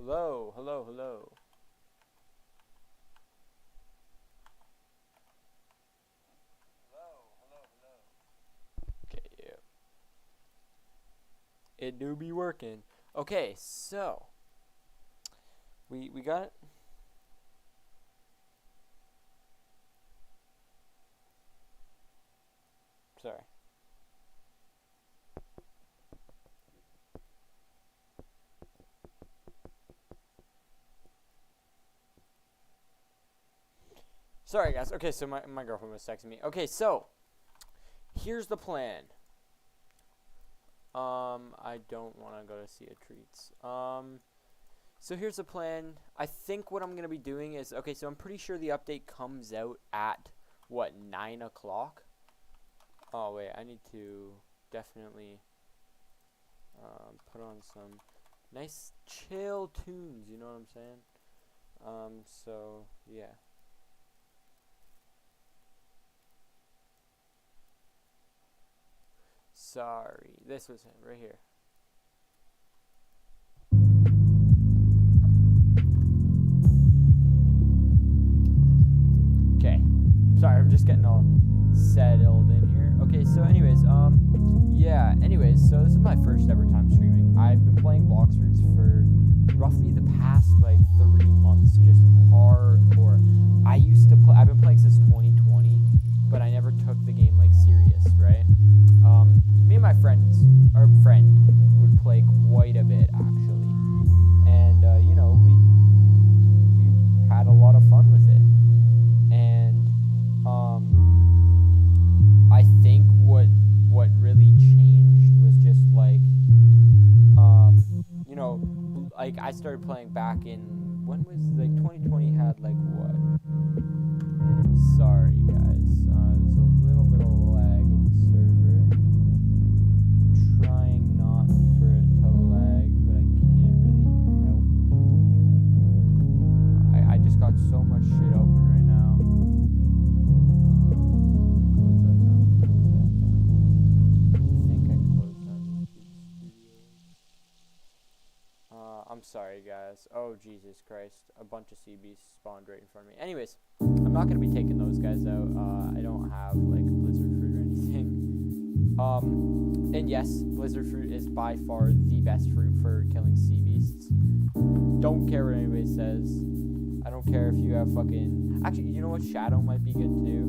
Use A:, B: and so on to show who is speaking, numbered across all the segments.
A: Hello, hello, hello. Okay, yeah. It do be working. Okay, so we got it. Sorry. Sorry guys. Okay, so my girlfriend was texting me. Okay, so here's the plan. I don't want to go to see a treats. So here's the plan. I think what I'm gonna be doing is, okay, so I'm pretty sure the update comes out at what, 9 o'clock. Oh wait, I need to definitely put on some nice chill tunes. You know what I'm saying? So yeah. Sorry, this was him right here. Okay, sorry, I'm just getting all settled in here. Okay, so anyways, yeah, anyways, so this is my first ever time streaming. I've been playing Blox for roughly the past like 3 months, just hardcore. I've been playing since 2020, but I never took the game like serious, right? Me and my friend would play quite a bit actually, and you know, we had a lot of fun with it, and I think what really changed was just like you know, like I started playing back in, when was like 2020 had like what? Sorry guys, there's a little bit of lag with the server. Trying not for it to lag, but I can't really help it. I just got so much shit open right now. Close that down, close that down. I think I closed down YouTube Studios. I'm sorry guys. Oh Jesus Christ. A bunch of CBs spawned right in front of me. Anyways, I'm not going to be taking those guys out. I don't have like blizzard fruit or anything. And yes, blizzard fruit is by far the best fruit for killing sea beasts. Don't care what anybody says. I don't care if you have fucking... Actually, you know what? Shadow might be good too.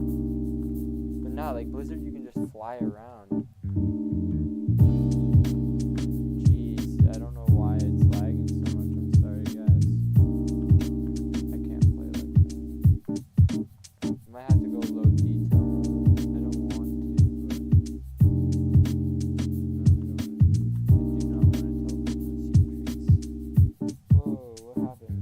A: But nah, like blizzard, you can just fly around. Jeez, I don't know why it's lagging so much. I'm sorry, guys. I can't play like that. I might have to go low detail. I don't want to, but... I do not want to tell people secrets. Whoa, what happened?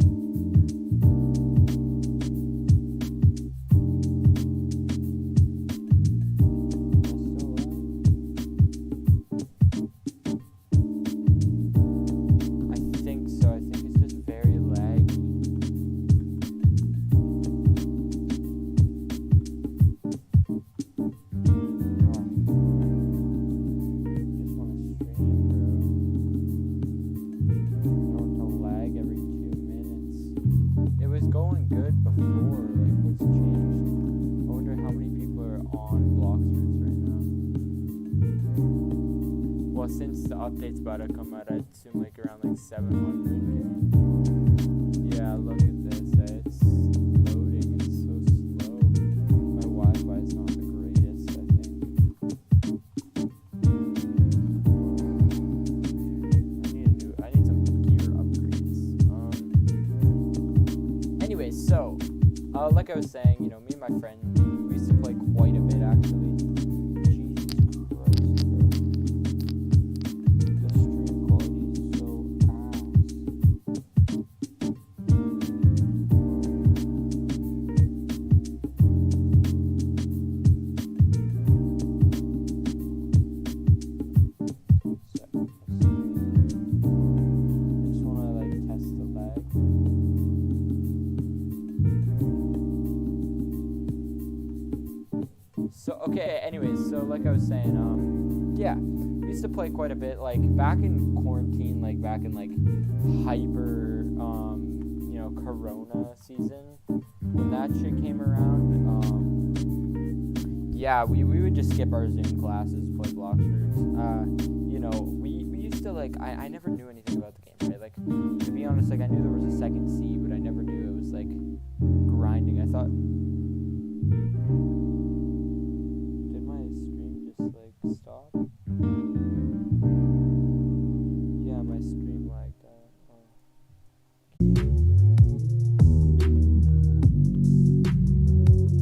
A: I think so. I think it's just very laggy. Just want to stream, bro. I don't want to lag every 2 minutes. It was going good before. Like, what's changed? I wonder how many people are on Blox right now. Well, since the update's about to come out, I'd assume like around like 700. Yeah, look at this. It's loading. It's so slow. My Wi-Fi is not the greatest, I think. I need some gear upgrades. Anyways, so like I was saying, you know, me and my friend, we used to play quite a bit actually. Jesus Christ, bro. The stream quality is so I just want to like test the lag. So okay, anyways, so like I was saying, yeah, we used to play quite a bit, like back in quarantine, like back in like hyper Corona season, when that shit came around, yeah, we would just skip our Zoom classes, play Blox Fruits. You know, we used to, like, I never knew anything about the game, right? Like, to be honest, like, I knew there was a second C, but I never knew it was, like, grinding. I thought... Did my stream just, like, stop? Yeah, my stream lagged out.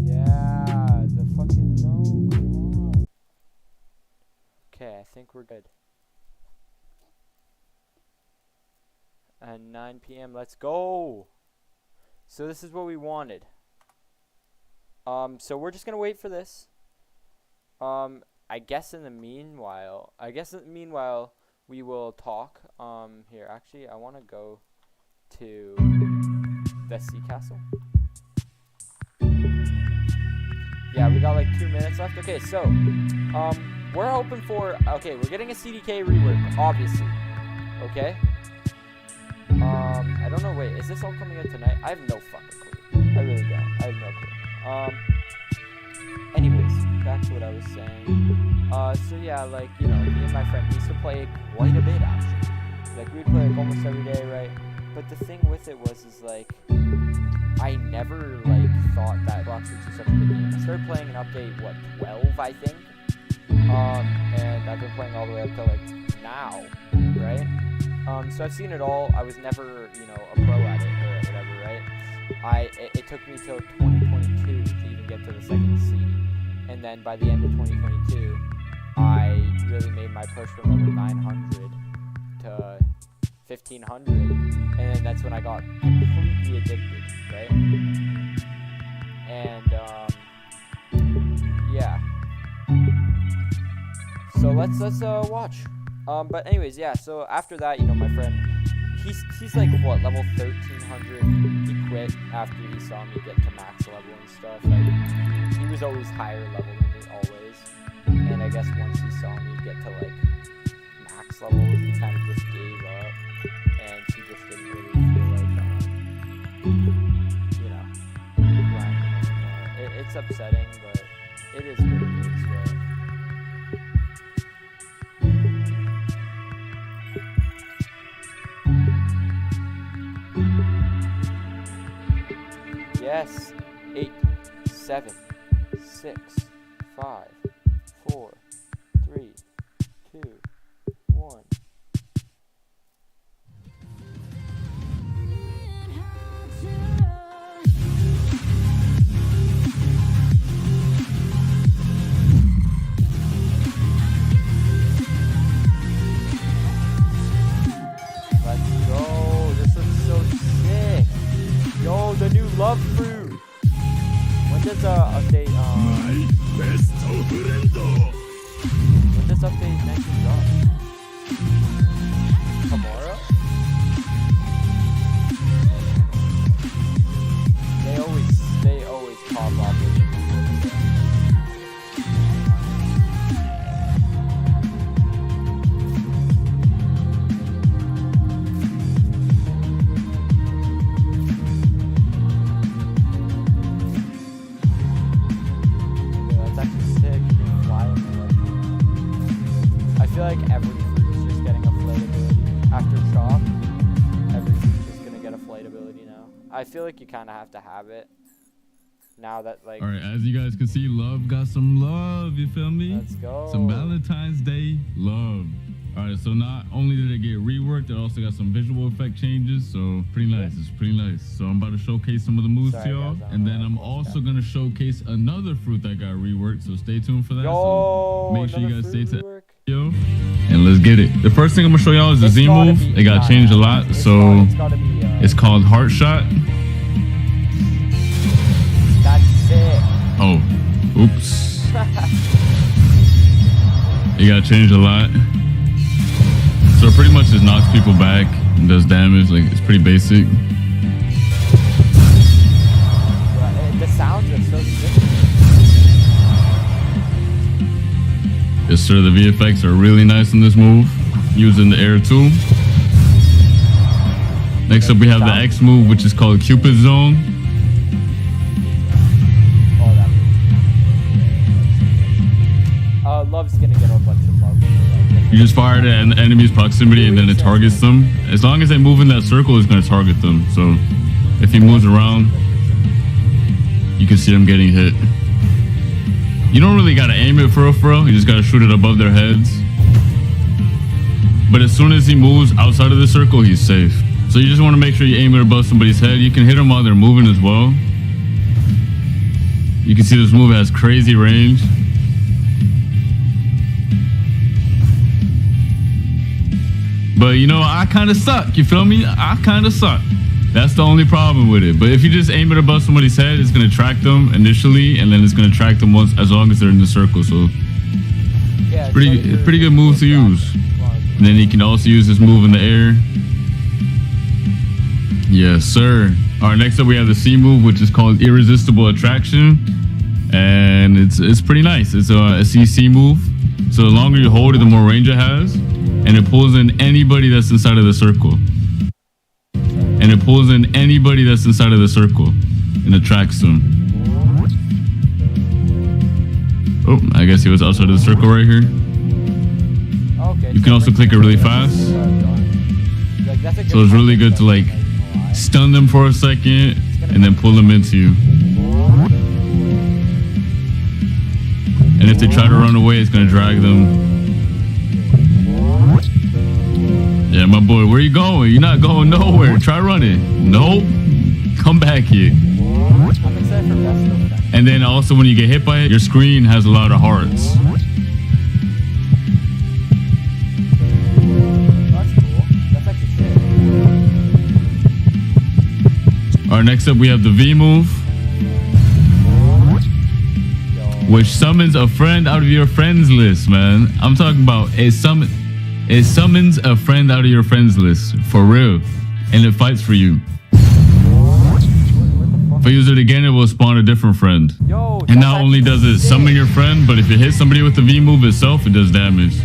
A: Yeah, the fucking no, come on. Okay, I think we're good. At 9 p.m. Let's go. So this is what we wanted. So we're just gonna wait for this. I guess in the meanwhile, we will talk. Here, actually, I want to go to the sea castle. Yeah, we got like 2 minutes left. Okay, so we're hoping for. Okay, we're getting a CDK rework, obviously. Okay. I don't know. Wait, is this all coming out tonight? I have no fucking clue. I really don't. I have no clue. Anyways, back to what I was saying. So yeah, like, you know, me and my friend used to play quite a bit, actually. Like, we'd play like almost every day, right? But the thing with it was, like, I never, like, thought that Blox Fruits was such a good game. I started playing an update, what, 12, I think? And I've been playing all the way up to, like, now, right? So I've seen it all. I was never, you know, a pro at it or whatever, right? It took me till 2022 to even get to the second seed. And then by the end of 2022, I really made my push from level 900 to 1500. And then that's when I got completely addicted, right? And, yeah. So let's watch. But anyways, yeah, so after that, you know, my friend, he's like, what, level 1300? He quit after he saw me get to max level and stuff. Like, he was always higher level than me, always. And I guess once he saw me get to, like, max level, he kind of just gave up. And he just didn't really feel like, you know, grinding anymore. It's upsetting, but it is what it is, right? Yes. 8, 7, 6, 5, 4, 3, 2, 1. Let's go. This looks so sick. Yo, the new love fruit. When does update
B: My best friend.
A: when does update 19 drop? Tomorrow? They always pop off with like every fruit is just getting a flight ability. After chop, every fruit's just gonna get a flight ability now. I feel like you kind of have to have it now that, like...
B: Alright, as you guys can see, love got some love, you feel me?
A: Let's go.
B: Some Valentine's Day love. Alright, so not only did it get reworked, it also got some visual effect changes, so pretty nice. It's pretty nice. So I'm about to showcase some of the moves to y'all, and then I'm also gonna showcase another fruit that got reworked, so stay tuned for that.
A: Yo,
B: so make sure you guys stay tuned.
A: Rework.
B: Yo, and let's get it. The first thing I'm gonna show y'all is the Z move. It got changed a lot, so it's called Heart Shot.
A: That's it.
B: Oh, oops. It got changed a lot. So it pretty much just knocks people back and does damage. Like, it's pretty basic.
A: The sounds are so sick.
B: Yes, sir. The VFX are really nice in this move. Using the air too. Next up, we have the X move, which is called Cupid Zone.
A: Love's gonna get a bunch of love.
B: You just fire it at an enemy's proximity and then it targets them. As long as they move in that circle, it's gonna target them. So if he moves around, you can see them getting hit. You don't really gotta aim it for real. You just gotta shoot it above their heads. But as soon as he moves outside of the circle, he's safe. So you just want to make sure you aim it above somebody's head. You can hit them while they're moving as well. You can see this move has crazy range. But you know, I kind of suck. You feel me? I kind of suck. That's the only problem with it. But if you just aim it above somebody's head, it's going to track them initially, and then it's going to track them once, as long as they're in the circle. So
A: yeah,
B: it's pretty good move to use. And then he can also use this move in the air. Yes, sir. All right, next up we have the C move, which is called Irresistible Attraction. And it's pretty nice. It's a CC move. So the longer you hold it, the more range it has. And it pulls in anybody that's inside of the circle. And it pulls in anybody that's inside of the circle and attracts them. Oh, I guess he was outside of the circle right here.
A: Okay,
B: you can also click it really fast. So it's really good to like stun them for a second and then pull them into you. And if they try to run away, it's going to drag them. Yeah, my boy, where you going? You're not going nowhere. Try running. Nope. Come back here.
A: I'm excited for best.
B: And then also when you get hit by it, your screen has a lot of hearts.
A: That's cool. That's actually sick.
B: Alright, next up we have the V move, which summons a friend out of your friends list, man. I'm talking about it summons a friend out of your friends list, for real. And it fights for you. If I use it again, it will spawn a different friend. And not only does it summon your friend, but if you hit somebody with the V move itself, it does damage.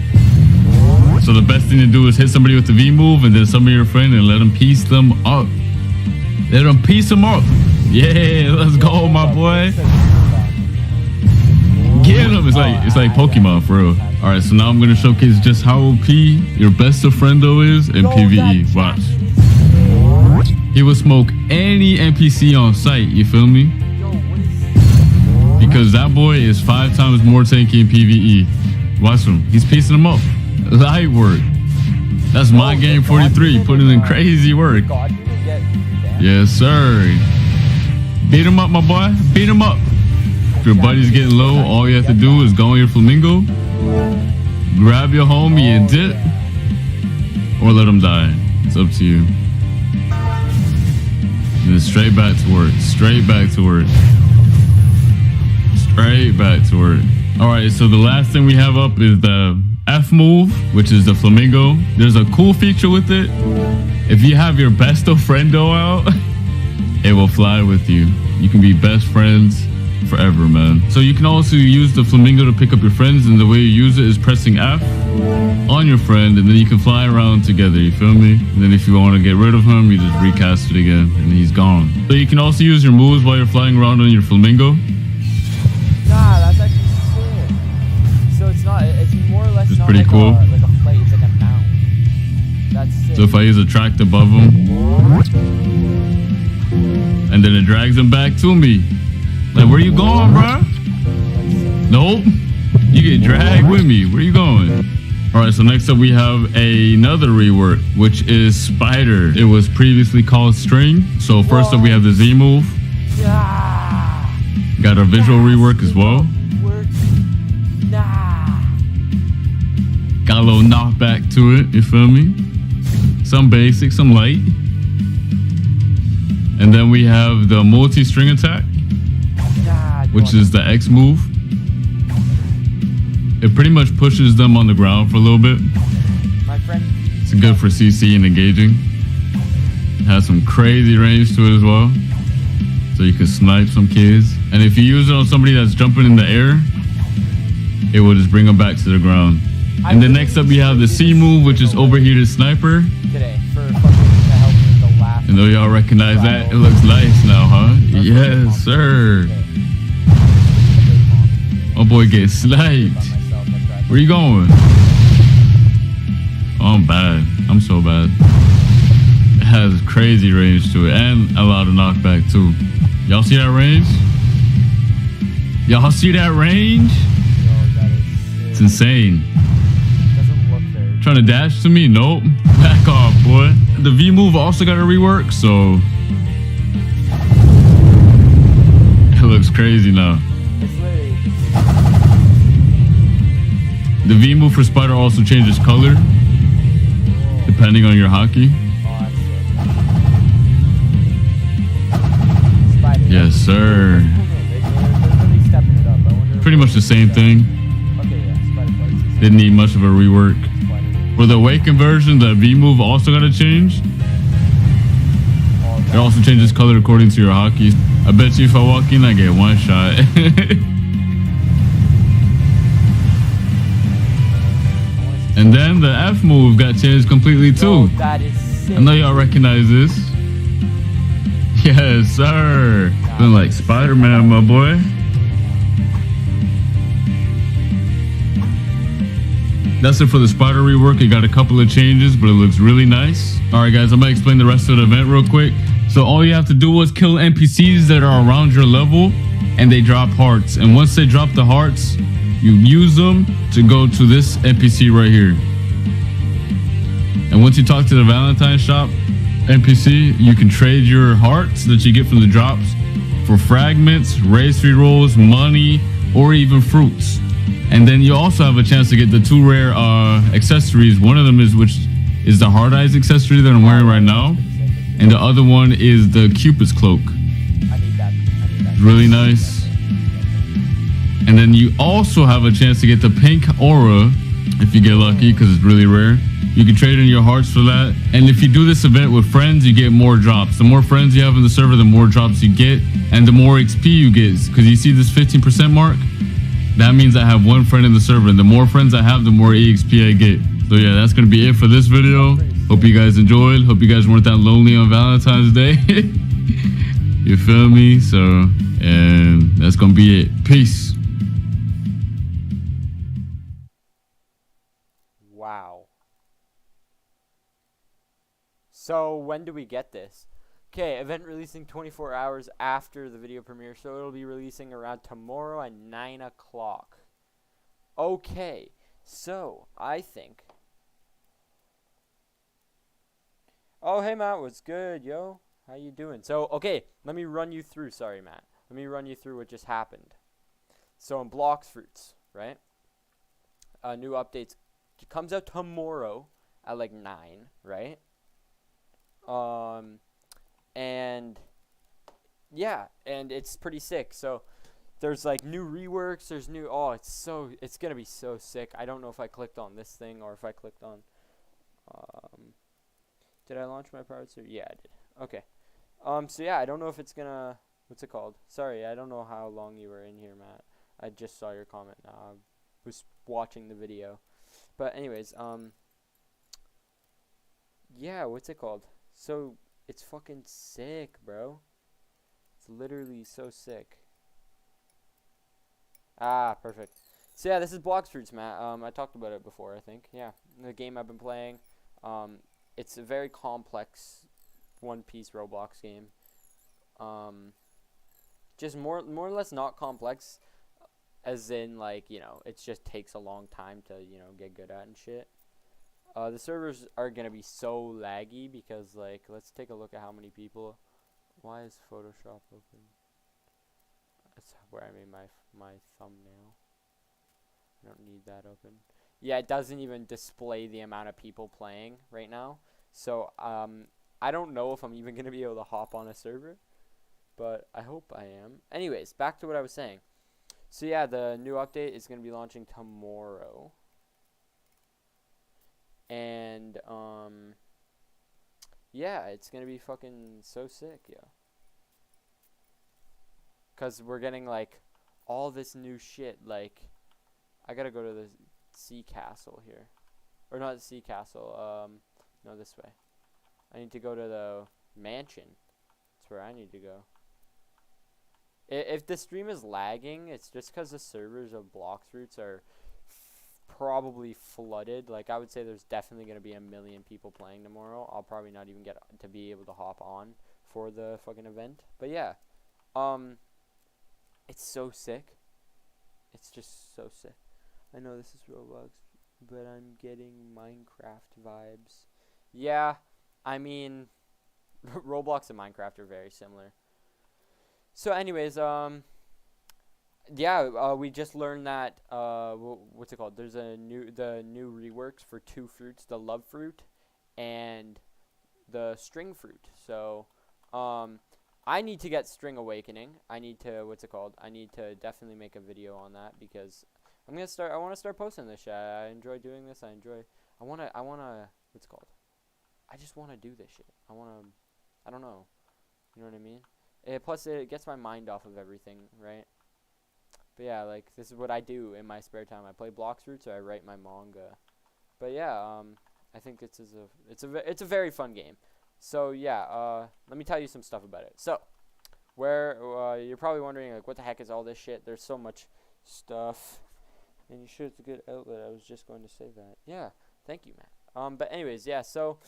B: So the best thing to do is hit somebody with the V move and then summon your friend and let them piece them up. Let them piece them up. Yeah, let's go, my boy. Get him. It's like Pokemon, for real. All right, so now I'm gonna showcase just how OP your best of friendo is in PvE. Watch. He will smoke any NPC on sight. You feel me? Because that boy is 5 times more tanky in PvE. Watch him. He's piecing them up. Light work. That's my game 43. Putting in crazy work. Yes, sir. Beat him up, my boy. Beat him up. If your buddy's getting low, all you have to do is go on your flamingo, grab your homie and dip, or let him die. It's up to you. And then straight back to work. Straight back to work. Straight back to work. All right, so the last thing we have up is the F move, which is the flamingo. There's a cool feature with it. If you have your best of friendo out, it will fly with you. You can be best friends forever, man. So you can also use the flamingo to pick up your friends, and the way you use it is pressing F on your friend, and then you can fly around together, you feel me? And then if you want to get rid of him, you just recast it again and he's gone. So you can also use your moves while you're flying around on your flamingo.
A: Nah, that's actually sick. So it's more or less
B: it's
A: not
B: pretty
A: like
B: cool.
A: Like a plate, it's like a mount. That's sick.
B: So if I use attract above him, and then it drags him back to me. Like, where you going, bro? Nope. You get dragged with me. Where you going? All right, so next up we have another rework, which is Spider. It was previously called String. So first up we have the Z move. Got a visual rework as well. Got a little knockback to it, you feel me? Some basic, some light. And then we have the multi-string attack, which is the X move. It pretty much pushes them on the ground for a little bit. It's good for CC and engaging. It has some crazy range to it as well, so you can snipe some kids. And if you use it on somebody that's jumping in the air, it will just bring them back to the ground. And then next up we have the C move, which is overheated sniper.
A: Today for fucking to help with the last
B: I know y'all recognize that. It looks nice now, huh? Yes, sir. Oh boy, get sniped. Where you going? Oh, I'm bad. I'm so bad. It has crazy range to it and a lot of knockback too. Y'all see that range? Y'all see that range? It's insane. Trying to dash to me? Nope. Back off, boy. The V move also got a rework, so it looks crazy now. The V move for Spider also changes color depending on your hockey. Yes, sir. Pretty much the same thing. Didn't need much of a rework. For the Awakened version, the V move also got to change. It also changes color according to your hockey. I bet you if I walk in, I get one shot. And then the F move got changed completely too. I know y'all recognize this. Yes, sir. Feeling like Spider-Man, my boy. That's it for the Spider rework. It got a couple of changes, but it looks really nice. All right, guys, I'm gonna explain the rest of the event real quick. So all you have to do is kill NPCs that are around your level, and they drop hearts. And once they drop the hearts, you use them to go to this NPC right here. And once you talk to the Valentines shop NPC, you can trade your hearts that you get from the drops for fragments, race rerolls, money, or even fruits. And then you also have a chance to get the 2 rare accessories. One of them is the Hard Eyes accessory that I'm wearing right now, and the other one is the Cupid's cloak. It's really nice. And then you also have a chance to get the pink aura if you get lucky, because it's really rare. You can trade in your hearts for that. And if you do this event with friends, you get more drops. The more friends you have in the server, the more drops you get, and the more XP you get. Because you see this 15% mark? That means I have one friend in the server, and the more friends I have, the more EXP I get. So yeah, that's gonna be it for this video. Hope you guys enjoyed. Hope you guys weren't that lonely on Valentine's Day. You feel me? So, and that's gonna be it. Peace.
A: Wow. So when do we get this? Okay, event releasing 24 hours after the video premiere, so it'll be releasing around tomorrow at 9 o'clock. Okay, so I think... Oh, hey, Matt, what's good, yo? How you doing? So, okay, let me run you through. Sorry, Matt. Let me run you through what just happened. So, in Blox Fruits, right? New updates. It comes out tomorrow at, like, 9, right? And yeah, and it's pretty sick. So there's like new reworks, there's new, oh, it's gonna be so sick. I don't know if I clicked on this thing or if I clicked on did I launch my private server? Yeah, I did. Okay. So yeah, I don't know if it's gonna, what's it called? Sorry, I don't know how long you were in here, Matt. I just saw your comment now. I was watching the video. But anyways, yeah, what's it called? So it's fucking sick, bro. It's literally so sick. Ah, perfect. So yeah, this is Blox Fruits, Matt. I talked about it before, I think. Yeah, the game I've been playing. It's a very complex one-piece Roblox game. Just more or less not complex, as in, like, you know, it just takes a long time to, you know, get good at and shit. The servers are gonna be so laggy because, like, let's take a look at how many people. Why is Photoshop open? That's where I made my thumbnail. I don't need that open. Yeah, it doesn't even display the amount of people playing right now. So I don't know if I'm even gonna be able to hop on a server, but I hope I am. Anyways, back to what I was saying. So yeah, the new update is gonna be launching tomorrow. And yeah, it's gonna be fucking so sick, yeah. Cause we're getting like all this new shit. Like, I gotta go to the sea castle here, or not the sea castle. No, this way. I need to go to the mansion. That's where I need to go. If the stream is lagging, it's just because the servers of Blox Fruits are probably flooded. Like, I would say there's definitely going to be 1 million people playing tomorrow. I'll probably not even get to be able to hop on for the fucking event. But yeah, it's so sick. It's just so sick. I know this is Roblox, but I'm getting Minecraft vibes. Yeah, I mean, Roblox and Minecraft are very similar. So anyways, yeah, we just learned that, what's it called? There's the new reworks for 2 fruits, the love fruit and the string fruit. So, I need to get String Awakening. I need to, what's it called? I need to definitely make a video on that because I want to start posting this shit. I enjoy doing this. I want to, what's it called? I just want to do this shit. I don't know. You know what I mean? Plus, it gets my mind off of everything, right? But yeah, like, this is what I do in my spare time. I play Blox Fruits or I write my manga. But yeah, I think it's a very fun game. So yeah, let me tell you some stuff about it. So, you're probably wondering, like, what the heck is all this shit? There's so much stuff. And you sure it's a good outlet. I was just going to say that. Yeah, thank you, Matt. But anyways, yeah, so,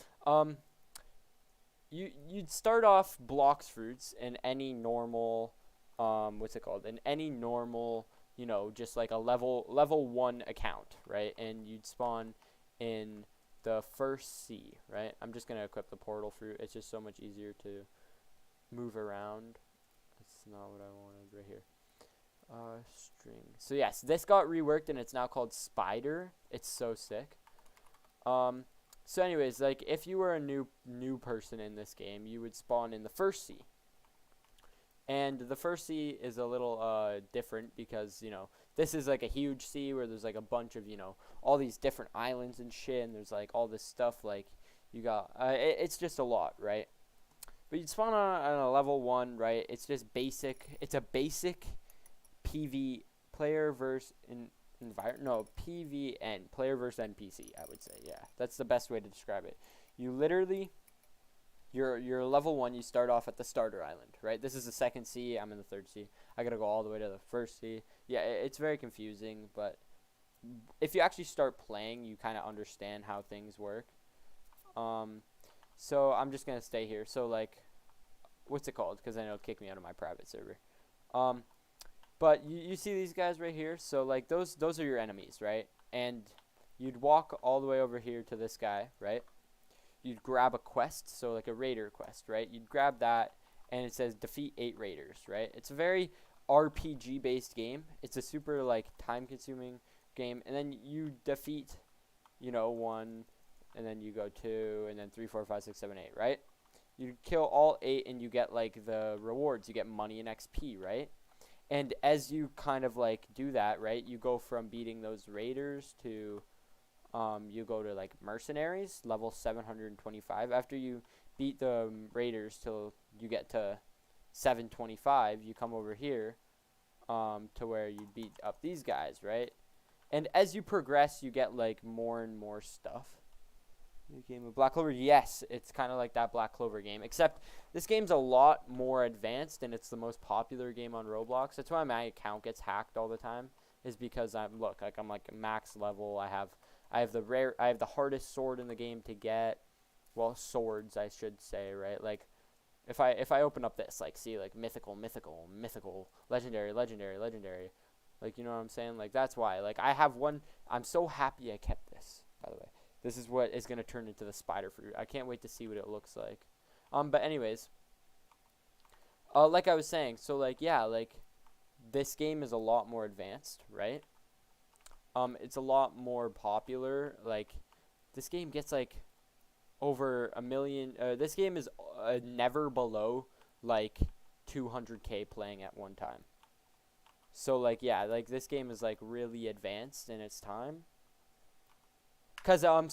A: you'd start off Blox Fruits in any normal, what's it called? In any normal, you know, just like a level 1 account, right? And you'd spawn in the first sea, right? I'm just gonna equip the portal fruit. It's just so much easier to move around. That's not what I wanted right here. String. So yes, this got reworked and it's now called Spider. It's so sick. So anyways, like, if you were a new person in this game, you would spawn in the first sea. And the first sea is a little different because, you know, this is like a huge sea where there's like a bunch of, you know, all these different islands and shit, and there's like all this stuff, like, you got, it's just a lot, right? But you'd spawn on a level 1, right? It's just basic, it's a basic PV player versus PVN, player versus NPC, I would say. Yeah, that's the best way to describe it. You literally, you're level 1, you start off at the starter island, right? This is the second sea, I'm in the third sea. I gotta go all the way to the first sea. Yeah, it's very confusing, but if you actually start playing, you kind of understand how things work. So I'm just gonna stay here. So, like, what's it called? Because then it'll kick me out of my private server. But you see these guys right here? So, like, those are your enemies, right? And you'd walk all the way over here to this guy, right? You'd grab a quest, so like a raider quest, right? You'd grab that, and it says defeat 8 raiders, right? It's a very RPG-based game. It's a super, like, time-consuming game. And then you defeat, you know, 1, and then you go 2, and then 3, 4, 5, 6, 7, 8, right? You kill all 8, and you get, like, the rewards. You get money and XP, right? And as you kind of, like, do that, right, you go from beating those raiders to, you go to, like, mercenaries, level 725. After you beat the raiders till you get to 725, you come over here, to where you beat up these guys, right? And as you progress, you get, like, more and more stuff. New game of Black Clover, yes, it's kind of like that Black Clover game, except this game's a lot more advanced, and it's the most popular game on Roblox. That's why my account gets hacked all the time, is because I'm like max level. I have the hardest sword in the game to get. Well, swords, I should say, right? Like, if I open up this, like, see, like, mythical, legendary, like, you know what I'm saying? Like, that's why. Like, I have one. I'm so happy I kept this, by the way. This is what is going to turn into the spider fruit. I can't wait to see what it looks like. But anyways, like I was saying, so, like, yeah, like, this game is a lot more advanced, right? It's a lot more popular. Like, this game gets, like, over 1 million. This game is never below, like, 200K playing at one time. So, like, yeah, like, this game is, like, really advanced in its time. Cause so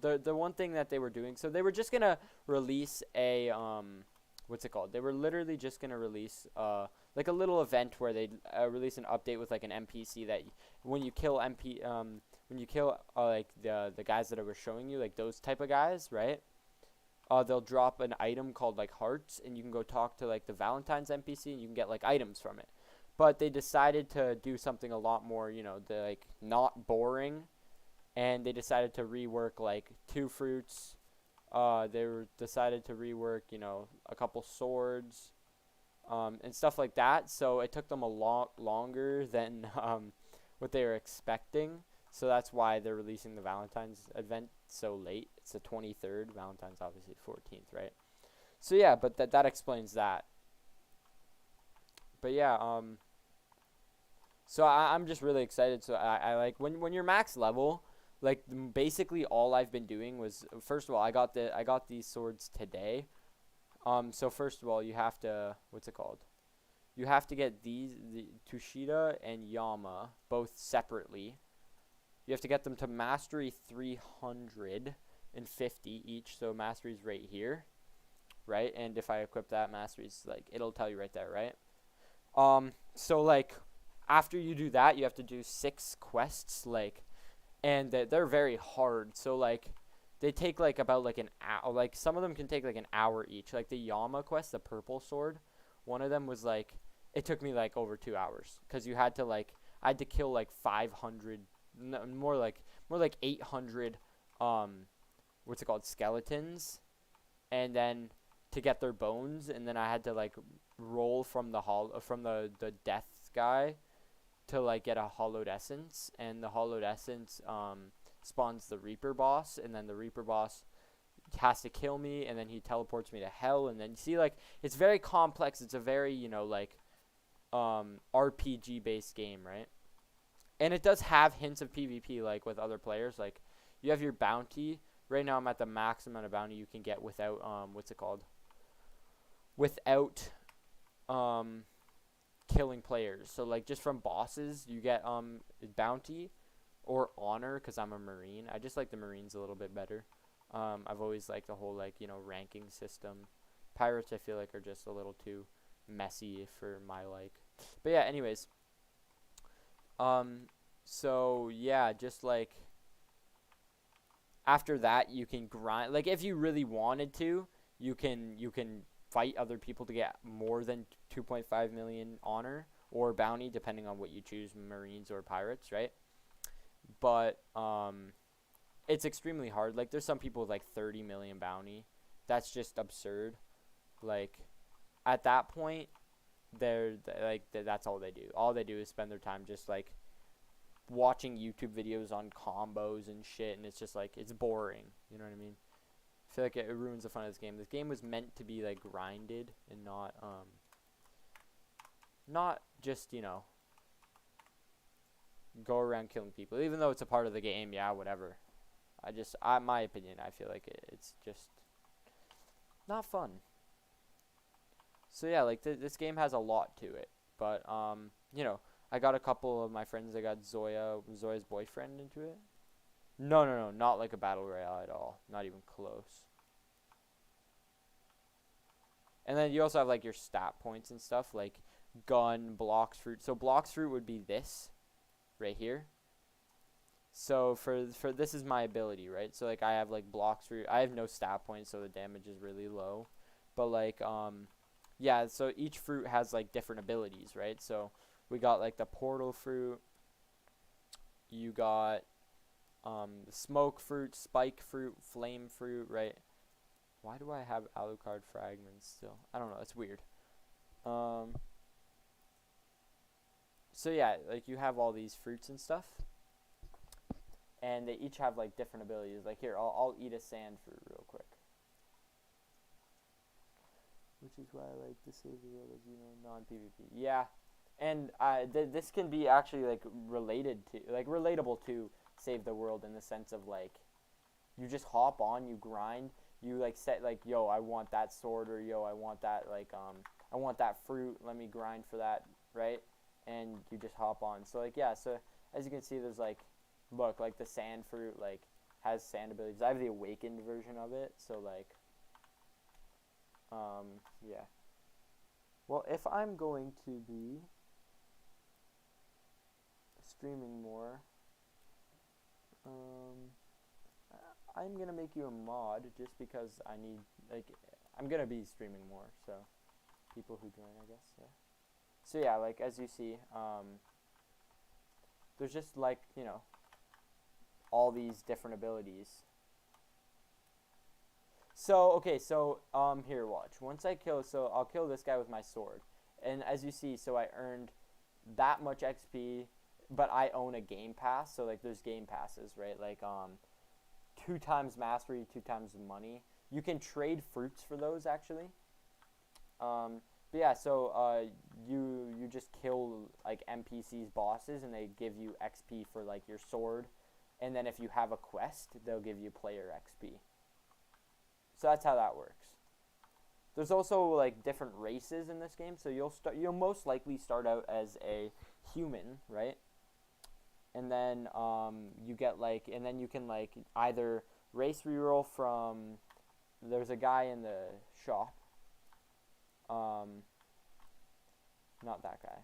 A: the one thing that they were doing, so they were just gonna release a what's it called? They were literally just gonna release like a little event where they release an update with, like, an NPC that when you kill like the guys that I was showing you, like those type of guys, right? they'll drop an item called like hearts, and you can go talk to like the Valentines NPC, and you can get like items from it. But they decided to do something a lot more, like not boring, and they decided to rework like 2 fruits. Decided to rework, a couple swords, and stuff like that. So it took them a lot longer than what they were expecting. So that's why they're releasing the Valentine's event so late. It's the 23rd. Valentine's obviously 14th, right? So yeah, but that explains that. But yeah, so I'm just really excited. So I like when you're max level, like basically all I've been doing was, first of all, I got these swords today. So first of all, you have to, what's it called? You have to get the Tushita and Yama both separately. You have to get them to mastery 350 each. So mastery's right here, right? And if I equip that, mastery's like, it'll tell you right there, right? So like after you do that, you have to do 6 quests, like, and they're very hard. So like they take like about like an hour. Like some of them can take like an hour each. Like the Yama quest, the purple sword, one of them was like, it took me like over 2 hours, because you had to like, I had to kill like 500, no, more like 800 what's it called, skeletons, and then to get their bones, and then I had to like roll from the death guy to like get a hollowed essence, and the hollowed essence spawns the Reaper boss, and then the Reaper boss has to kill me, and then he teleports me to hell, and then see, like, it's very complex. It's a very, like RPG based game, right? And it does have hints of PvP, like with other players. Like you have your bounty. Right now I'm at the max amount of bounty you can get without without killing players. So like just from bosses you get bounty or honor, because I'm a Marine. I just like the Marines a little bit better. I've always liked the whole ranking system. Pirates I feel like are just a little too messy for my like. But yeah, anyways. So yeah, just like after that you can grind. Like if you really wanted to, you can fight other people to get more than 2.5 million honor or bounty, depending on what you choose, Marines or pirates, right? But it's extremely hard. Like there's some people with like 30 million bounty. That's just absurd. Like at that point, that's all they do. All they do is spend their time just like watching YouTube videos on combos and shit, and it's just like, it's boring. You know what I mean? I feel like it ruins the fun of this game. This game was meant to be like grinded and not just, go around killing people. Even though it's a part of the game, yeah, whatever. My opinion, I feel like it's just not fun. So yeah, like this game has a lot to it, but I got a couple of my friends. I got Zoya's boyfriend into it. No, not like a battle royale at all. Not even close. And then you also have like your stat points and stuff, like gun, Blox fruit. So Blox fruit would be this right here. So for this is my ability, right? So like I have like Blox fruit. I have no stat points, so the damage is really low. But like yeah, so each fruit has like different abilities, right? So we got like the portal fruit. You got the smoke fruit, spike fruit, flame fruit, right? Why do I have Alucard fragments still? I don't know. It's weird. So yeah, like you have all these fruits and stuff, and they each have like different abilities. Like here, I'll eat a sand fruit real quick, which is why I like to save the world as non-PvP. Yeah, and this can be actually like relatable to save the world, in the sense of like you just hop on, you grind. You like set like, yo, I want that sword, or yo, I want that I want that fruit. Let me grind for that, right? And you just hop on. So like yeah, so as you can see, there's like, look, like the sand fruit like has sand abilities. I have the awakened version of it, so like yeah. Well, if I'm going to be streaming more, I'm gonna make you a mod just because I need, like, I'm gonna be streaming more, so people who join, I guess. Yeah. So yeah, like as you see, there's just like, you know, all these different abilities. So okay, so here, watch. Once I kill, so I'll kill this guy with my sword, and as you see, so I earned that much XP, but I own a game pass, so like there's game passes, right? Like 2 times mastery, 2 times money. You can trade fruits for those actually. But yeah, so you just kill like NPCs, bosses, and they give you XP for like your sword, and then if you have a quest, they'll give you player XP. So that's how that works. There's also like different races in this game, so you'll most likely start out as a human, right? And then you get like, and then you can like either race reroll from, there's a guy in the shop, not that guy,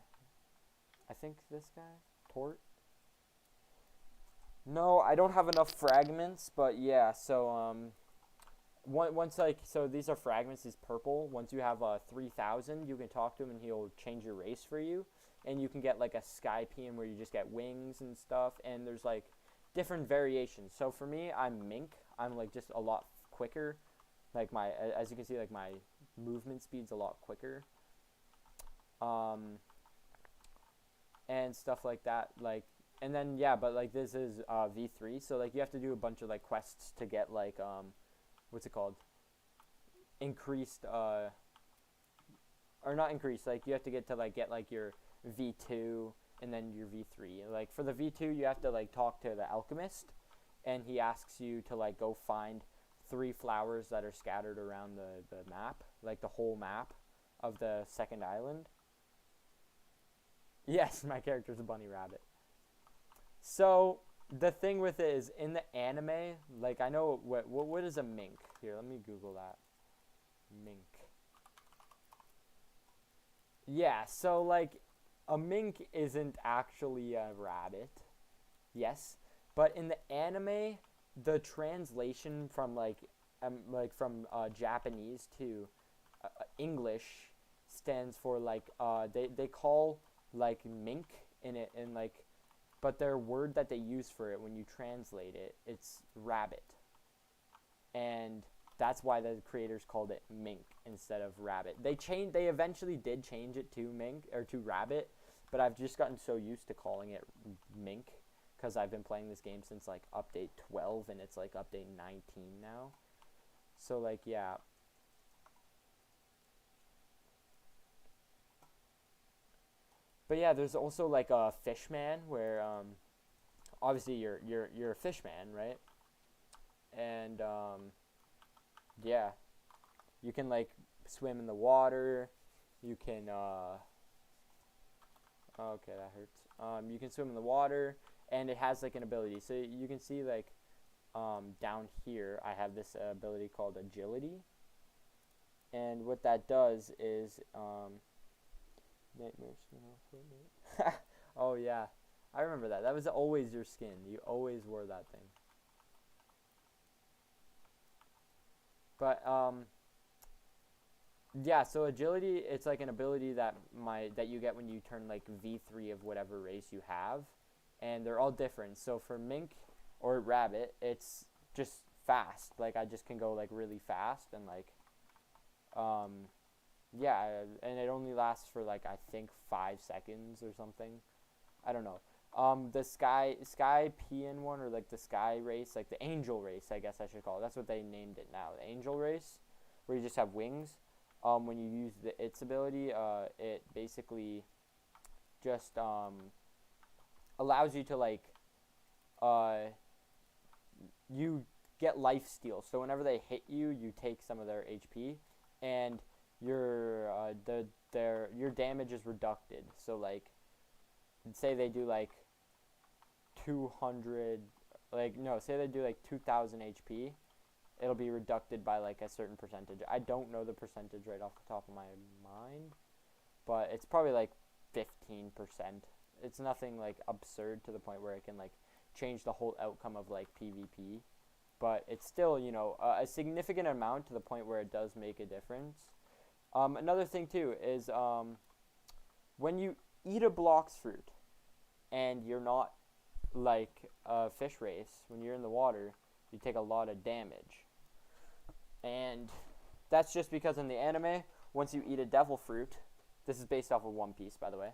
A: I think this guy, Tort. No, I don't have enough fragments, but yeah, so once like, so these are fragments, he's purple. Once you have 3,000, you can talk to him and he'll change your race for you. And you can get like a sky PM where you just get wings and stuff, and there's like different variations. So for me, I'm mink. I'm like just a lot quicker. Like my, as you can see, like my movement speed's a lot quicker. And stuff like that. Like, and then yeah, but like this is V3, so like you have to do a bunch of like quests to get like what's it called? Increased or not increased. Like you have to get like your V2 and then your V3. Like for the V2, you have to like talk to the alchemist, and he asks you to like go find 3 flowers that are scattered around the map, like the whole map of the second island. Yes, my character's a bunny rabbit. So the thing with it is, in the anime, like I know what is a mink? Here, let me Google that. Mink. Yeah, so like a mink isn't actually a rabbit. Yes, but in the anime, the translation from from Japanese to English stands for like they call like mink in it, and like, but their word that they use for it when you translate it, it's rabbit, and that's why the creators called it mink instead of rabbit. They eventually did change it to mink or to rabbit, but I've just gotten so used to calling it mink because I've been playing this game since like update 12, and it's like update 19 now. So like yeah. But yeah, there's also like a fishman where obviously you're a fishman, right? And yeah, you can like swim in the water. You can okay, that hurts. You can swim in the water, and it has like an ability. So you can see like down here, I have this ability called agility, and what that does is nightmare skin off. Oh yeah, I remember that. That was always your skin. You always wore that thing. But yeah, so agility, it's like an ability that you get when you turn like V3 of whatever race you have, and they're all different. So for mink or rabbit, it's just fast. Like I just can go like really fast, and like yeah, and it only lasts for like I think 5 seconds or something. I don't know. The sky peon one, or like the sky race, like the angel race, I guess I should call it. That's what they named it now, the angel race, where you just have wings. When you use its ability, it basically just allows you to like you get life steal. So whenever they hit you, you take some of their HP, and your your damage is reducted. So like, say they do like 200, like no, say they do like 2,000 HP, it'll be reducted by like a certain percentage. I don't know the percentage right off the top of my mind, but it's probably like 15%. It's nothing like absurd to the point where it can like change the whole outcome of like PvP. but it's still, you know, a significant amount to the point where it does make a difference. Another thing too is when you eat a Blox fruit and you're not like a fish race, when you're in the water, you take a lot of damage. And that's just because in the anime, once you eat a devil fruit, this is based off of One Piece, by the way.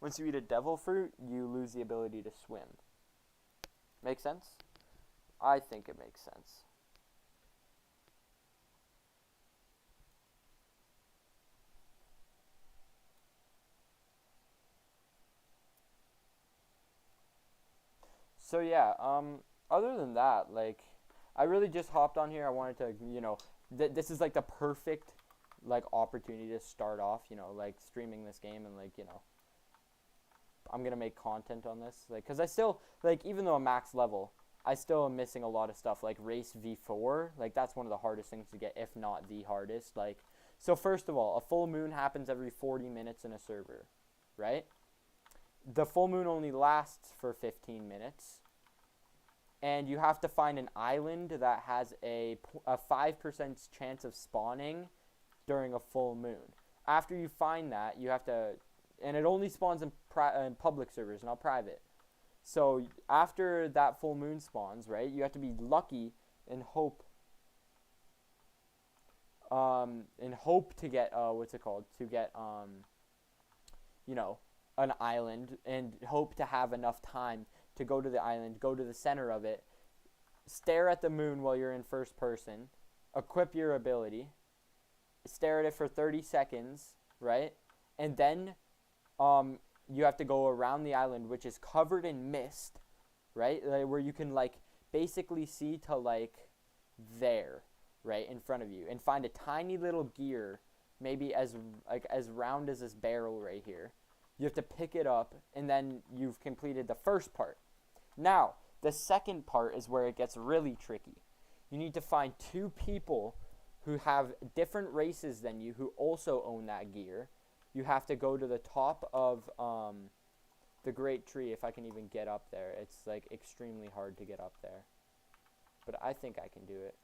A: Once you eat a devil fruit, you lose the ability to swim. Make sense? I think it makes sense. So yeah, other than that, like, I really just hopped on here. I wanted to, you know, this is like the perfect, like, opportunity to start off, you know, like, streaming this game and, like, you know, I'm gonna make content on this, like, because I still, like, even though I'm max level, I still am missing a lot of stuff, like race V4, like, that's one of the hardest things to get, if not the hardest, like, so first of all, a full moon happens every 40 minutes in a server, right? The full moon only lasts for 15 minutes, and you have to find an island that has a 5% chance of spawning during a full moon. After you find that, you have to, and it only spawns in public servers, not private. So after that full moon spawns, right, you have to be lucky and hope to get you know, an island, and hope to have enough time to go to the island, go to the center of it, stare at the moon while you're in first person, equip your ability, stare at it for 30 seconds, right? And then you have to go around the island, which is covered in mist, right? Like, where you can, like, basically see to, like, there, right, in front of you, and find a tiny little gear, maybe as round as this barrel right here. You have to pick it up, and then you've completed the first part. Now, the second part is where it gets really tricky. You need to find 2 people who have different races than you who also own that gear. You have to go to the top of the great tree, if I can even get up there. It's, like, extremely hard to get up there. But I think I can do it.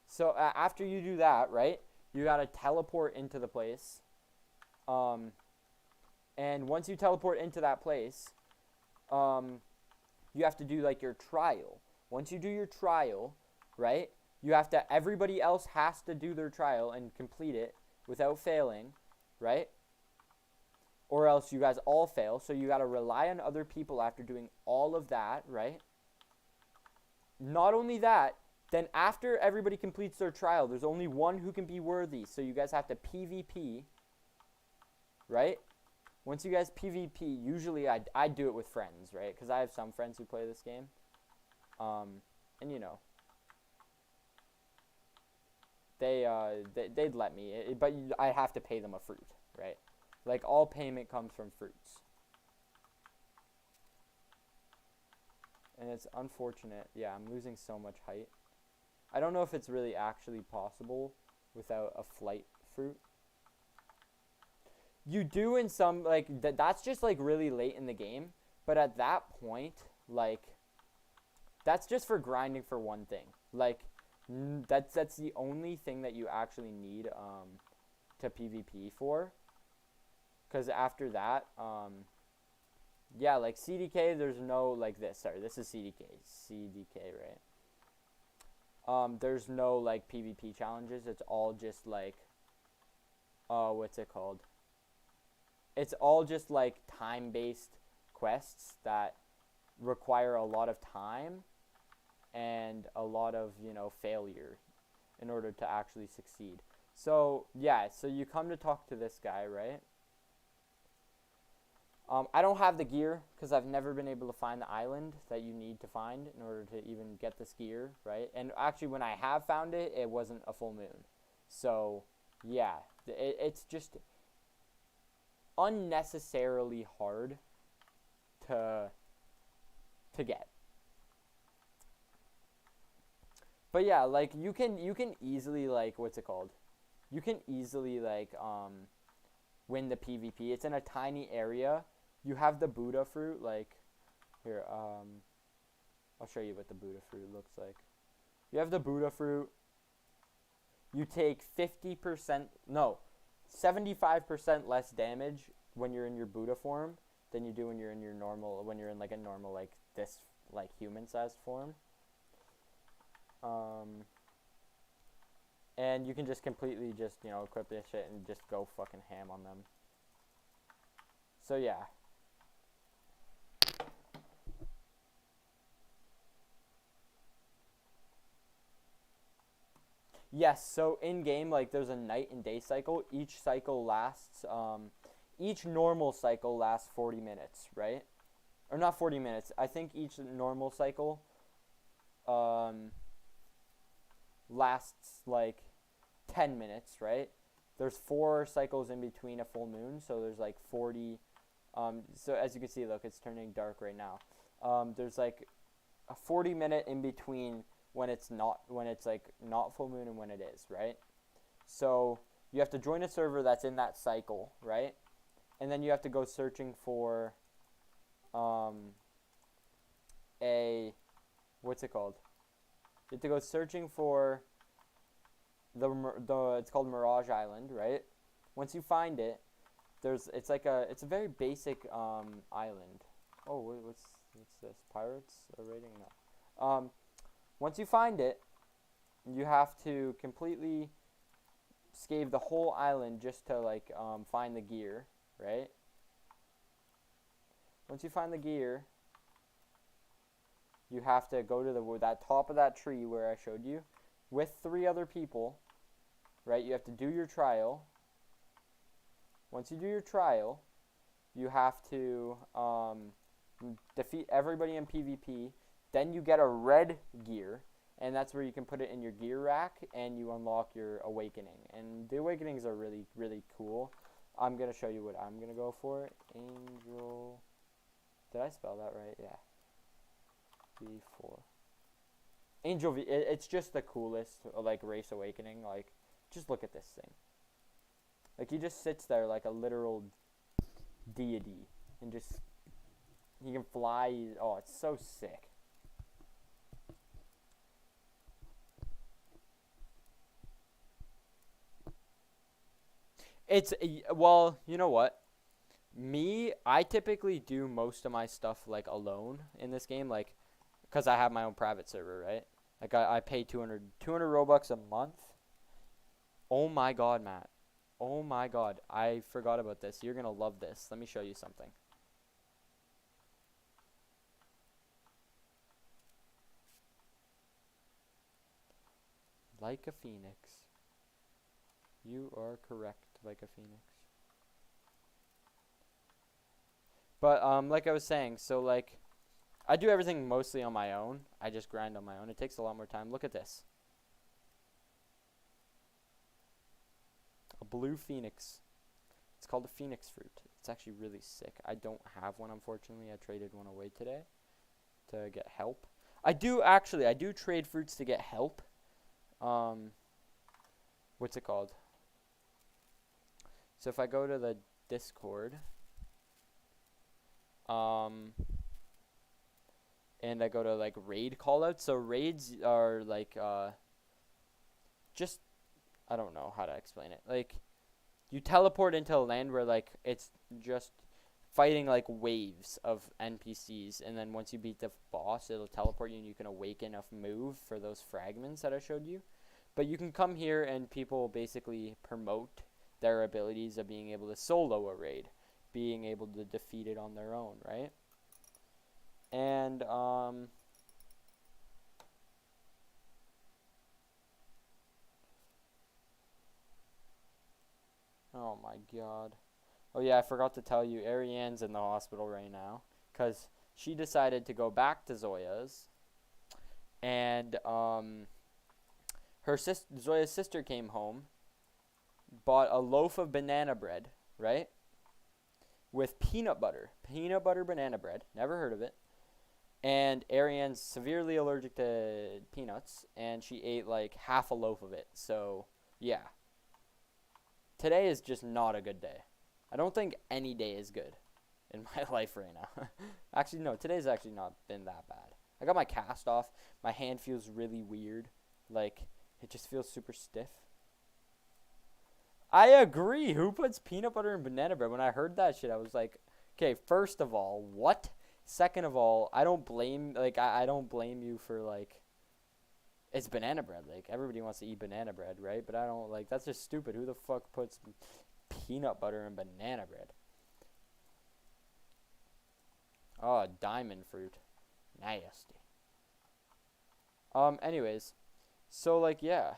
A: So after you do that, right, you gotta teleport into the place. And once you teleport into that place, you have to do, like, your trial. Once you do your trial, right, you have to, everybody else has to do their trial and complete it without failing, right? Or else you guys all fail. So you got to rely on other people after doing all of that, right? Not only that, then after everybody completes their trial, there's only one who can be worthy. So you guys have to PvP, right? Once you guys PvP, usually I do it with friends, right? Because I have some friends who play this game. And, you know, they'd let me, but I have to pay them a fruit, right? Like, all payment comes from fruits. And it's unfortunate. Yeah, I'm losing so much height. I don't know if it's really actually possible without a flight fruit. You do in some, like, that's just, like, really late in the game. But at that point, like, that's just for grinding for one thing. Like, that's the only thing that you actually need to PvP for. Because after that, yeah, like, CDK, there's no, like, this. Sorry, this is CDK, right? There's no, like, PvP challenges. It's all just, like, what's it called? It's all just, like, time-based quests that require a lot of time and a lot of, you know, failure in order to actually succeed. So, yeah, so you come to talk to this guy, right? I don't have the gear because I've never been able to find the island that you need to find in order to even get this gear, right? And actually, when I have found it, it wasn't a full moon. So, yeah, it's just unnecessarily hard to get. But yeah, like, you can easily, like, what's it called? You can easily, like, win the PvP. It's in a tiny area. You have the Buddha fruit, like, Here, I'll show you what the Buddha fruit looks like. You have the Buddha fruit. You take 75% less damage when you're in your Buddha form than you do when you're in your normal, when you're in like a normal, like this, like human-sized form. And you can just completely just, you know, equip this shit and just go fucking ham on them. So yeah. Yes, so in game, like, there's a night and day cycle. Each cycle lasts, each normal cycle lasts 40 minutes, right? Or not 40 minutes. I think each normal cycle, lasts, like, 10 minutes, right? There's 4 cycles in between a full moon, so there's, like, 40, so as you can see, look, it's turning dark right now. There's, like, a 40-minute in between when it's like not full moon and when it is, right? So you have to join a server that's in that cycle, right? And then you have to go searching for what's it called? You have to go searching for it's called Mirage Island, right? Once you find it, it's a very basic island. Oh, what's this? Pirates are raiding? No. Once you find it, you have to completely scave the whole island just to, like, find the gear, right? Once you find the gear, you have to go to that top of that tree where I showed you with 3 other people, right? You have to do your trial. Once you do your trial, you have to defeat everybody in PvP. Then you get a red gear, and that's where you can put it in your gear rack, and you unlock your awakening. And the awakenings are really, really cool. I'm going to show you what I'm going to go for. Angel. Did I spell that right? Yeah. V4. Angel V. It's just the coolest, like, race awakening. Like, just look at this thing. Like, he just sits there like a literal deity, and just, he can fly. Oh, it's so sick. Well, you know what? I typically do most of my stuff, like, alone in this game, like, because I have my own private server, right? Like, I pay 200 Robux a month. Oh my god, Matt. Oh my god. I forgot about this. You're going to love this. Let me show you something. Like a phoenix. You are correct, like a phoenix. But, like I was saying, so, like, I do everything mostly on my own. I just grind on my own. It takes a lot more time. Look at this. A blue phoenix. It's called a phoenix fruit. It's actually really sick. I don't have one, unfortunately. I traded one away today to get help. I do trade fruits to get help. What's it called? So if I go to the Discord, and I go to, like, raid callouts. So raids are, like, just, I don't know how to explain it. Like, you teleport into a land where, like, it's just fighting, like, waves of NPCs, and then once you beat the boss, it'll teleport you, and you can awaken a move for those fragments that I showed you. But you can come here, and people basically promote their abilities of being able to solo a raid, being able to defeat it on their own, right? And, oh my god. Oh yeah, I forgot to tell you, Ariane's in the hospital right now, because she decided to go back to Zoya's, and, Zoya's sister came home, bought a loaf of banana bread, right? With peanut butter banana bread. Never heard of it. And Ariane's severely allergic to peanuts, and she ate, like, half a loaf of it. So, yeah. Today is just not a good day. I don't think any day is good. in my life right now. Actually, no, today's actually not been that bad. I got my cast off. My hand feels really weird. Like, it just feels super stiff. I agree. Who puts peanut butter in banana bread? When I heard that shit, I was like, okay, first of all, what? Second of all, I don't blame, like, I don't blame you for, like, it's banana bread. Like, everybody wants to eat banana bread, right? But I don't, like, that's just stupid. Who the fuck puts peanut butter in banana bread? Oh, diamond fruit. Nasty. Anyways. So, like, yeah.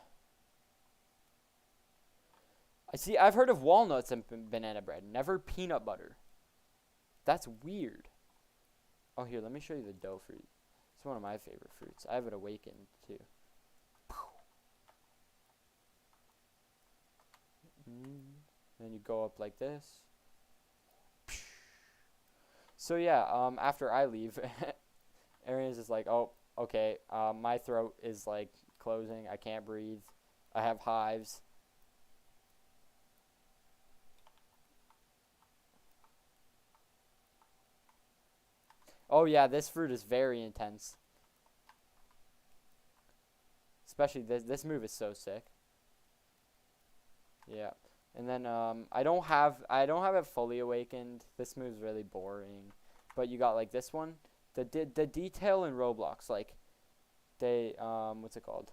A: I've heard of walnuts and banana bread. Never peanut butter. That's weird. Oh, here, let me show you the dough fruit. It's one of my favorite fruits. I have it awakened, too. Then you go up like this. So, yeah, after I leave, Arian's just like, oh, okay, my throat is, like, closing. I can't breathe. I have hives. Oh, yeah, this fruit is very intense. Especially this move is so sick. Yeah. And then I don't have it fully awakened. This move's really boring. But you got like this one. The detail in Roblox, like they what's it called?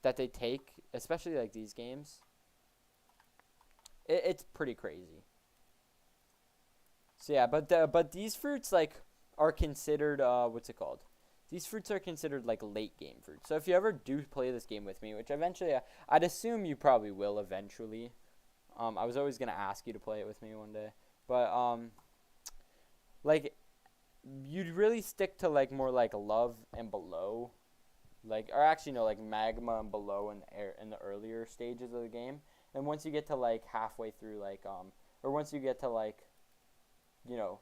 A: That they take, especially like these games. It's pretty crazy. So yeah, but these fruits like are considered what's it called? These fruits are considered like late game fruits. So if you ever do play this game with me, which eventually I'd assume you probably will eventually. I was always gonna ask you to play it with me one day, but like you'd really stick to like more like love and below, like or actually no like magma and below in the earlier stages of the game. And once you get to like halfway through like or once you get to like you know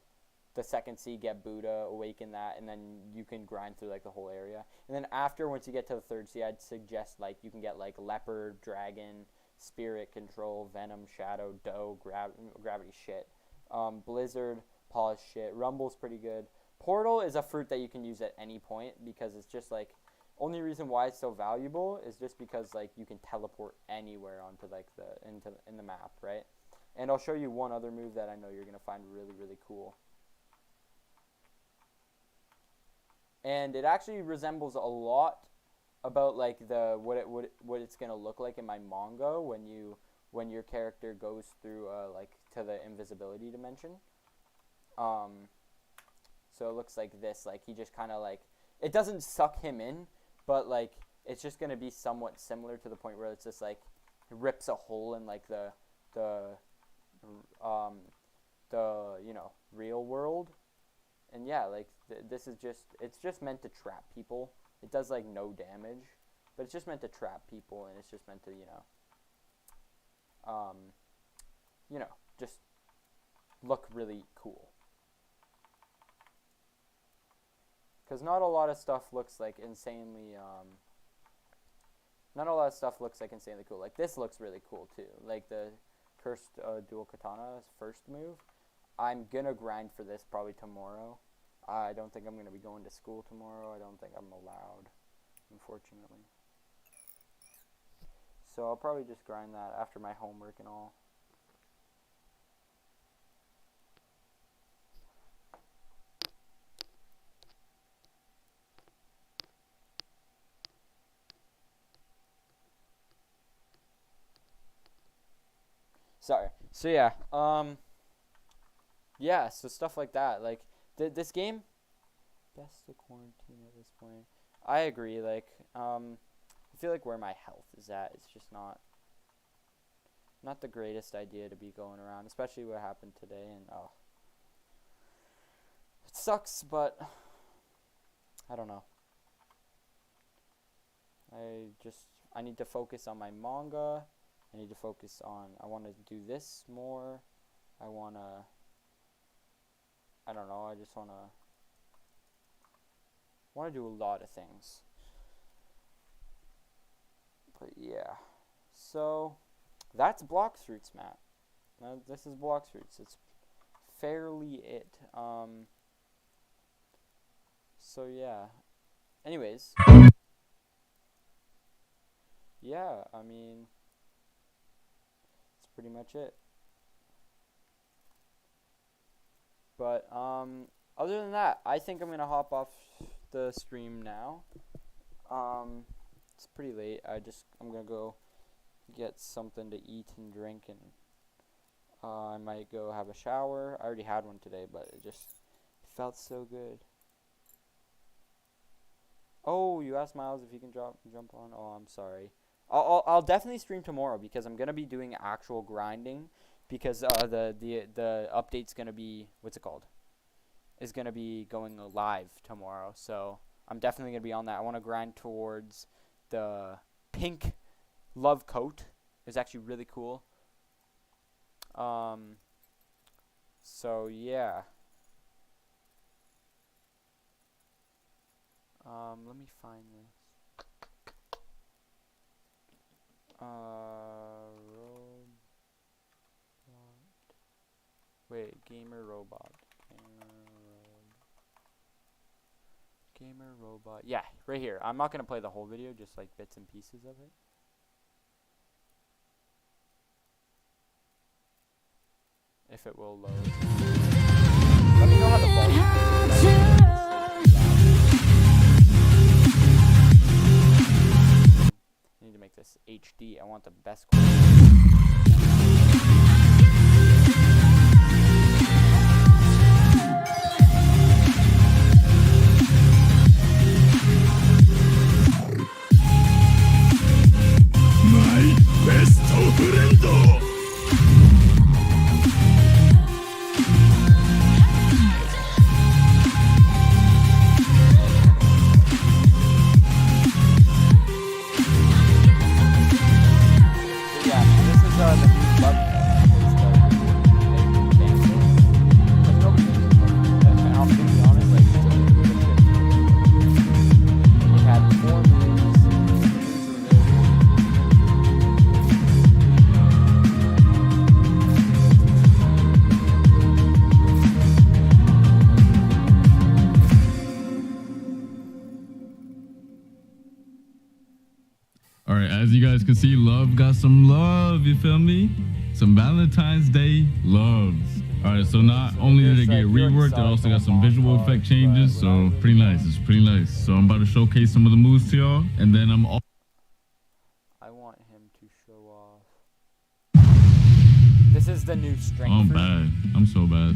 A: the second sea, get Buddha, awaken that, and then you can grind through like the whole area. And then after, once you get to the third sea, I'd suggest like you can get like leopard, dragon, spirit, control, venom, shadow, dough, gravity shit, blizzard, polish shit. Rumble's pretty good. Portal is a fruit that you can use at any point because it's just like only reason why it's so valuable is just because like you can teleport anywhere onto like in the map, right? And I'll show you one other move that I know you're gonna find really, really cool. And it actually resembles a lot about like what it's gonna look like in my manga when your character goes through like to the invisibility dimension. So it looks like this. Like he just kind of like it doesn't suck him in, but like it's just gonna be somewhat similar to the point where it's just like it rips a hole in like the real world. And yeah, like this is it's just meant to trap people. It does like no damage, but it's just meant to trap people, and it's just meant to just look really cool. Because not a lot of stuff looks like insanely cool. Like this looks really cool too. Like the cursed dual katana's first move. I'm gonna grind for this probably tomorrow. I don't think I'm gonna be going to school tomorrow. I don't think I'm allowed, unfortunately. So I'll probably just grind that after my homework and all. Sorry. So yeah, yeah, so stuff like that. Like this game, best to quarantine at this point. I agree. Like, I feel like where my health is at, it's just not the greatest idea to be going around, especially what happened today. And it sucks, but I don't know. I need to focus on my manga. I need to focus on. I want to do this more. I don't know. I just want to do a lot of things. But yeah. So that's Blox Fruits, Matt. This is Blox Fruits. It's fairly it. So yeah. Anyways. Yeah, I mean, that's pretty much it. But other than that, I think I'm gonna hop off the stream now. It's pretty late. I'm gonna go get something to eat and drink, and I might go have a shower. I already had one today, but it felt so good. Oh, you asked Miles if he can jump on. Oh, I'm sorry. I'll definitely stream tomorrow because I'm gonna be doing actual grinding because the update's gonna be is gonna be going live tomorrow. So I'm definitely gonna be on that. I want to grind towards the pink love coat. It's actually really cool. So yeah. Let me find this. Wait, gamer robot. Gamer robot. Yeah, right here. I'm not gonna play the whole video, just like bits and pieces of it. If it will load. Let me know how the volume is. I need to make this HD. I want the best quality.
C: My best friend.
B: As you guys can see, love got some love, you feel me? Some Valentine's Day loves. Alright, so not only did it get reworked, it also got some visual effect changes, so pretty nice, it's pretty nice. So I'm about to showcase some of the moves to y'all, and then
A: I want him to show off. This is the new strength.
B: I'm bad, I'm so bad.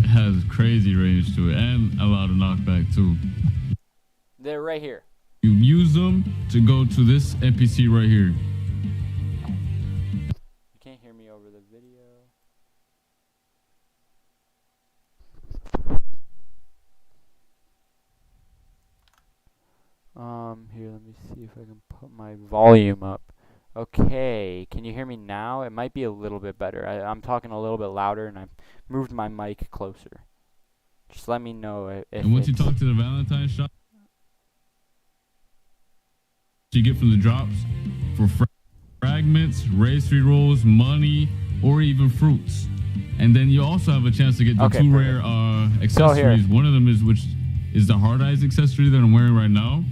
B: It has crazy range to it, and a lot of knockback too.
A: They're right here.
B: You use them to go to this NPC right here.
A: You can't hear me over the video. Here, let me see if I can put my volume up. Okay, can you hear me now? It might be a little bit better. I'm talking a little bit louder, and I've moved my mic closer. Just let me know if
B: and once you talk to the Valentines shop, you get from the drops for fragments, race rerolls, money, or even fruits. And then you also have a chance to get the two rare accessories. One of them is the hard eyes accessory that I'm wearing right now,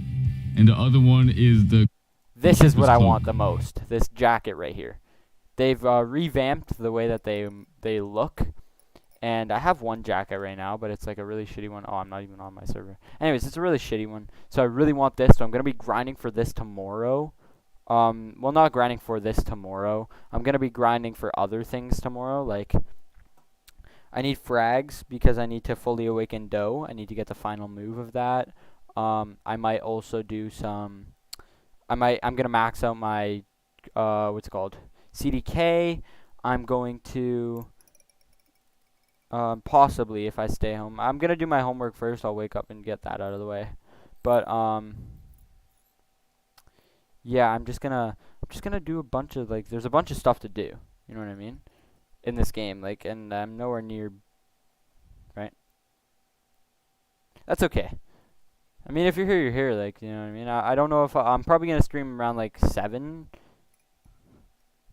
B: and the other one is the.
A: This is what I want the most. This jacket right here. They've revamped the way that they look. And I have one jacket right now, but it's like a really shitty one. Oh, I'm not even on my server. Anyways, it's a really shitty one. So I really want this. So I'm going to be grinding for this tomorrow. Well, not grinding for this tomorrow. I'm going to be grinding for other things tomorrow. Like, I need frags because I need to fully awaken Doe. I need to get the final move of that. I might also do some... I'm going to max out my... what's it called? CDK. I'm going to... possibly if I stay home. I'm gonna do my homework first. I'll wake up and get that out of the way. But yeah, I'm just gonna do a bunch of there's a bunch of stuff to do. You know what I mean? In this game, and I'm nowhere near. Right? That's okay. I mean, if you're here, you're here. You know what I mean? I don't know if I'm probably gonna stream around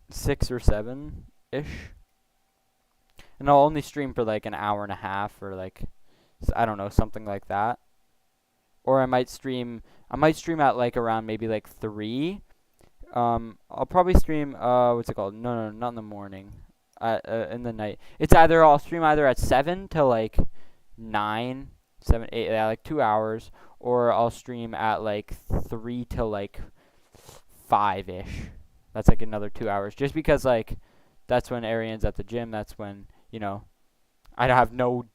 A: 6 or 7 ish. and I'll only stream for like an hour and a half or like I don't know, something like that. Or I might stream at like around maybe like 3. I'll probably stream what's it called? No, not in the morning. In the night. It's either I'll stream either at 7 to like 9, 7, 8, yeah, like 2 hours, or I'll stream at like 3 to like 5-ish. That's like another 2 hours. Just because like that's when Arian's at the gym. That's when, you know, I have no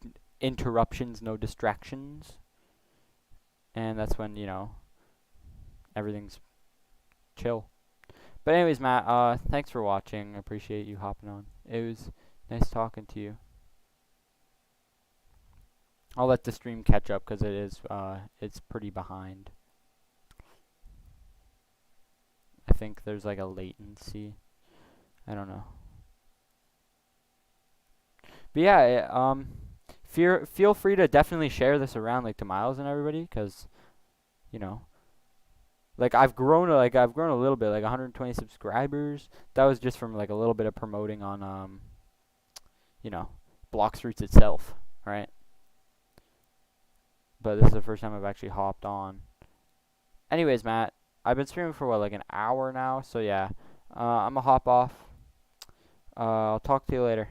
A: interruptions, no distractions. And that's when, you know, everything's chill. But anyways, Matt, thanks for watching. I appreciate you hopping on. It was nice talking to you. I'll let the stream catch up because it's pretty behind. I think there's like a latency. I don't know. But yeah, feel free to definitely share this around like to Miles and everybody, because, you know, like I've grown a little bit, like 120 subscribers. That was just from like a little bit of promoting on you know, Blox Fruits itself, right? But this is the first time I've actually hopped on. Anyways, Matt, I've been streaming for what, like an hour now, so yeah. I'm gonna hop off. I'll talk to you later.